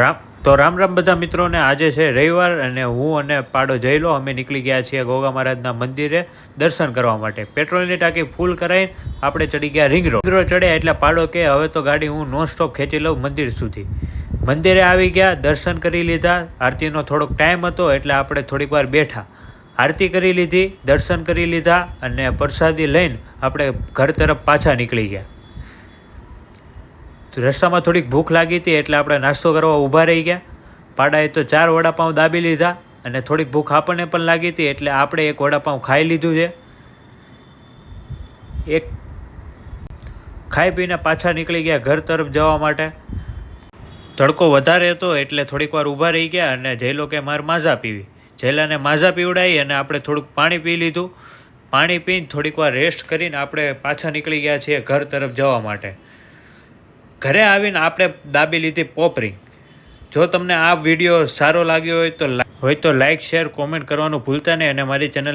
રામ રામ બધા મિત્રોને. આજે છે રવિવાર અને હું અને પાડો જઈ લો અમે નીકળી ગયા છીએ ગોગા મહારાજના મંદિરે દર્શન કરવા માટે. પેટ્રોલની ટાંકી ફૂલ કરાવીને આપણે ચડી ગયા રિંગ રોડ ચડ્યા એટલે પાડો કે હવે તો ગાડી હું નોન સ્ટોપ ખેંચી લઉં મંદિર સુધી. મંદિરે આવી ગયા, દર્શન કરી લીધા. આરતીનો થોડોક ટાઈમ હતો એટલે આપણે થોડીક વાર બેઠા, આરતી કરી લીધી, દર્શન કરી લીધા અને પ્રસાદી લઈને આપણે ઘર તરફ પાછા નીકળી ગયા. રસ્તામાં થોડીક ભૂખ લાગી હતી એટલે આપણે નાસ્તો કરવા ઊભા રહી ગયા. પાડાએ તો 4 વડાપાઉં દાબી લીધા અને થોડીક ભૂખ આપણને પણ લાગી હતી એટલે આપણે એક વડાપાઉં ખાઈ લીધું છે. એક ખાઈ પીને પાછા નીકળી ગયા ઘર તરફ જવા માટે. તડકો વધારે હતો એટલે થોડીક વાર ઊભા રહી ગયા અને જયલો કે મારે માઝા પીવી. જયલાને માઝા પીવડાવી અને આપણે થોડુંક પાણી પી લીધું. પાણી પીને થોડીક વાર રેસ્ટ કરીને આપણે પાછા નીકળી ગયા છીએ ઘર તરફ જવા માટે. ઘરે આવીને આપણે દાબી લીધી પોપરી. જો તમને આ વિડીયો સારો લાગ્યો હોય તો લાઈક શેર કોમેન્ટ કરવાનું ભૂલતા નહીં અને મારી ચેનલ